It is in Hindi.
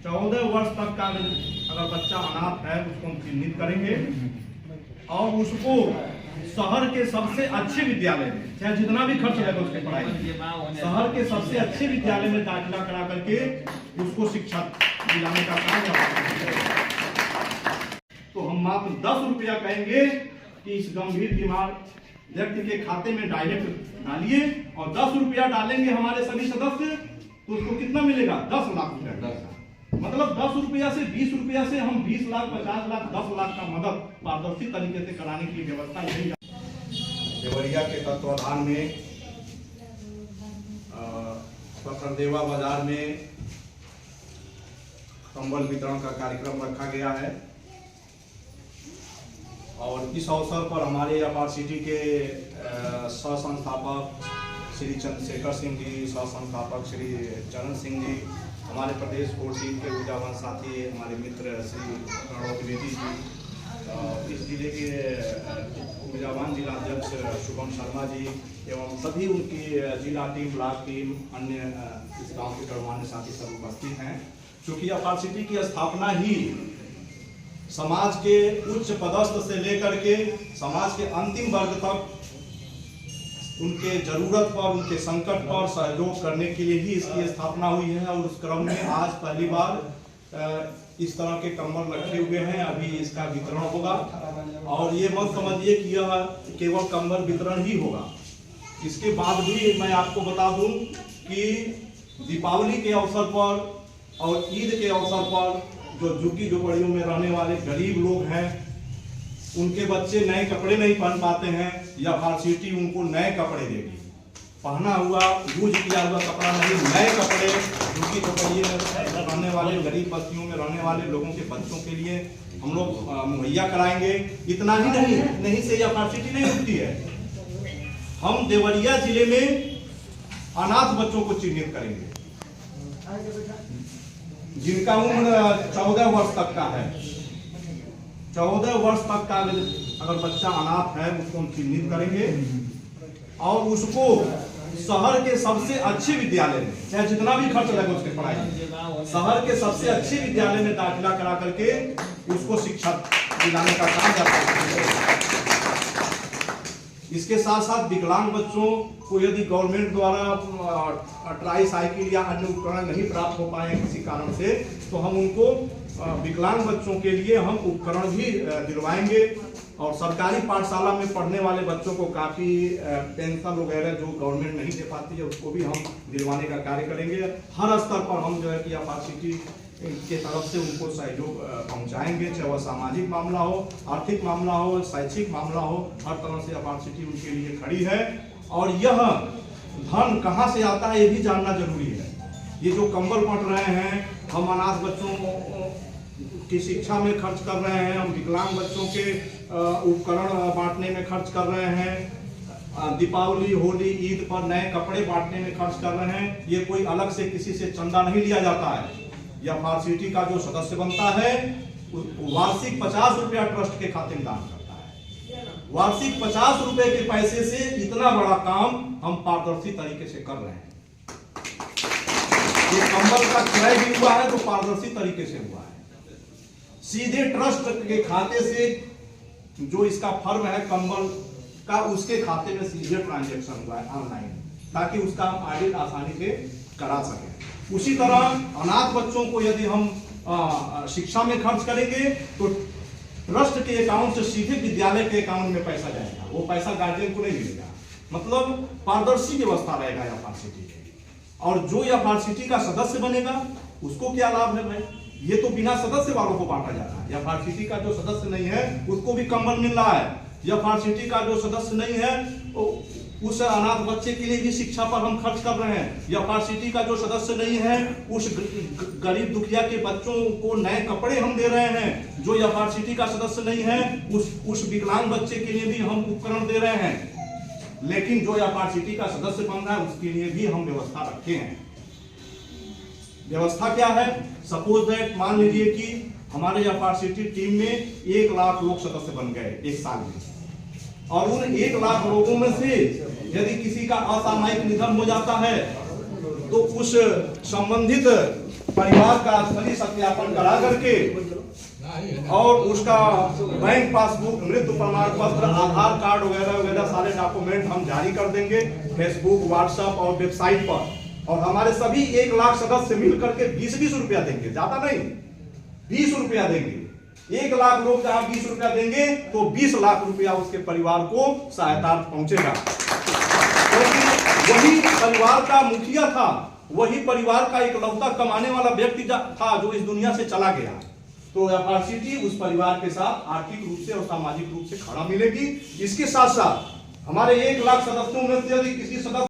14 वर्ष तक का अगर बच्चा अनाथ है उसको हम चिन्हित करेंगे और उसको शहर के सबसे अच्छे विद्यालय में, चाहे जितना भी खर्च लगेगा उसके पढ़ाई में, शहर के सबसे अच्छे विद्यालय में दाखिला करा करके उसको शिक्षा दिलाने का काम। तो हम मात्र 10 रुपया कहेंगे कि इस गंभीर बीमार व्यक्ति के खाते में डायरेक्ट डालिए और 10 रुपया डालेंगे हमारे सभी सदस्य, तो उसको कितना मिलेगा? 10 लाख रुपया। मतलब 10 रुपया से 20 रुपया से हम 20 लाख 50 लाख 10 लाख का मदद पारदर्शी तरीके से कराने की व्यवस्था यही देवरिया के तत्वाधान में खरदेवा बाजार में कंबल वितरण का कार्यक्रम रखा गया है और इस अवसर पर हमारे FRCT के सह संस्थापक श्री चंद्रशेखर सिंह जी, सह संस्थापक श्री चरण सिंह जी, हमारे प्रदेश कोर टीम के ऊर्जावान साथी हमारे मित्र श्री प्रणव द्विवेदी जी, इस जिले के ऊर्जावान जिलाध्यक्ष शुभम शर्मा जी एवं सभी उनकी जिला टीम, ब्लॉक टीम, अन्य इस गांव के गणमान्य साथी सब उपस्थित हैं। क्योंकि FRCT की स्थापना ही समाज के उच्च पदस्थ से लेकर के समाज के अंतिम वर्ग तक उनके जरूरत पर, उनके संकट पर सहयोग करने के लिए ही इसकी स्थापना हुई है और उस क्रम में आज पहली बार इस तरह के कंबल रखे हुए हैं। अभी इसका वितरण होगा और ये मत समझिए कि यह केवल कंबल वितरण ही होगा। इसके बाद भी मैं आपको बता दूं कि दीपावली के अवसर पर और ईद के अवसर पर जो झुग्गी झोपड़ियों में रहने वाले गरीब लोग हैं, उनके बच्चे नए कपड़े नहीं पहन पाते हैं, FRCT उनको नए कपड़े देगी। पहना हुआ यूज किया हुआ कपड़ा नहीं, नए कपड़े झुग्गी झोपड़ियों में रहने वाले गरीब बस्तियों में रहने वाले लोगों के बच्चों के लिए हम लोग मुहैया कराएंगे। इतना ही नहीं से FRCT नहीं रुकती है, हम देवरिया जिले में अनाथ बच्चों को चिन्हित करेंगे जिनका उम्र 14 वर्ष तक का है। 14 वर्ष तक का अगर बच्चा अनाथ है उसको हम चिन्हित करेंगे और उसको शहर के सबसे अच्छे विद्यालय में, चाहे जितना भी खर्च लगे उसके पढ़ाई में, शहर के सबसे अच्छे विद्यालय में दाखिला करा करके उसको शिक्षा दिलाने का काम करता है। इसके साथ साथ विकलांग बच्चों को यदि गवर्नमेंट द्वारा ट्राई साइकिल या अन्य उपकरण नहीं प्राप्त हो पाए किसी कारण से, तो हम उनको विकलांग बच्चों के लिए हम उपकरण भी दिलवाएंगे और सरकारी पाठशाला में पढ़ने वाले बच्चों को काफ़ी पेंशन वगैरह जो गवर्नमेंट नहीं दे पाती है उसको भी हम दिलवाने का कार्य करेंगे। हर स्तर पर हम जो है कि FRCT के तरफ से उनको सहयोग पहुंचाएंगे, चाहे वह सामाजिक मामला हो, आर्थिक मामला हो, शैक्षिक मामला हो, हर तरह से FRCT उनके लिए खड़ी है। और यह धन कहाँ से आता है ये भी जानना जरूरी है। ये जो कंबल बांट रहे हैं, हम अनाथ बच्चों की शिक्षा में खर्च कर रहे हैं, हम विकलांग बच्चों के उपकरण बांटने में खर्च कर रहे हैं, दीपावली, होली, ईद पर नए कपड़े बांटने में खर्च कर रहे हैं। ये कोई अलग से किसी से चंदा नहीं लिया जाता है। FRCT का जो सदस्य बनता है वार्षिक 50 रुपया ट्रस्ट के खाते में दान करता है। वार्षिक 50 रुपए के पैसे से इतना बड़ा काम हम पारदर्शी तरीके से कर रहे हैं। ये कंबल का क्रय भी हुआ है तो पारदर्शी तरीके से हुआ है। सीधे ट्रस्ट के खाते से जो इसका फर्म है कंबल का, उसके खाते में सीधे ट्रांजैक्शन हुआ है ऑनलाइन, ताकि उसका हम ऑडिट आसानी से करा सकें। उसी तरह अनाथ बच्चों को यदि हम शिक्षा में खर्च करेंगे तो ट्रस्ट के अकाउंट से सीधे विद्यालय के अकाउंट में पैसा जाएगा, वो पैसा गार्जियन को नहीं मिलेगा। मतलब पारदर्शी व्यवस्था रहेगा FRCT की। और जो FRCT का सदस्य बनेगा उसको क्या लाभ है भाई? ये तो बिना सदस्य वालों को बांटा जा रहा है। FRCT का जो सदस्य नहीं है उसको भी कंबल मिल रहा है। FRCT का जो सदस्य नहीं है उस अनाथ बच्चे के लिए भी शिक्षा पर हम खर्च कर रहे हैं। FRCT का जो सदस्य नहीं है उस गरीब दुखिया के बच्चों को नए कपड़े हम दे रहे हैं। जो FRCT का सदस्य नहीं है उस विकलांग बच्चे के लिए भी हम उपकरण दे रहे हैं। लेकिन जो FRCT का सदस्य बन रहा है उसके लिए भी हम व्यवस्था रखे हैं। व्यवस्था क्या है? सपोज दैट मान लीजिए कि हमारे FRCT टीम में 1 लाख लोग सदस्य बन गए एक साल में, और उन 1 लाख लोगों में से यदि किसी का असामयिक निधन हो जाता है तो उस संबंधित परिवार का असली सत्यापन करा करके और उसका बैंक पासबुक, मृत्यु प्रमाण पत्र, आधार कार्ड वगैरह वगैरह सारे डॉक्यूमेंट हम जारी कर देंगे फेसबुक, व्हाट्सएप और वेबसाइट पर। और हमारे सभी 1 लाख सदस्य मिल करके 20-20 रुपया देंगे, ज्यादा नहीं, 20 रुपया देंगे। 1 लाख लोग जहां 20 रुपया देंगे तो 20 लाख रुपया उसके परिवार को सहायता पहुंचेगा, क्योंकि वही परिवार का मुखिया था, वही परिवार का इकलौता कमाने वाला व्यक्ति था जो इस दुनिया से चला गया। तो FRCT उस परिवार के साथ आर्थिक रूप से और सामाजिक रूप से खड़ा मिलेगी। इसके साथ साथ हमारे 1 लाख सदस्यों में से यदि किसी सदस्य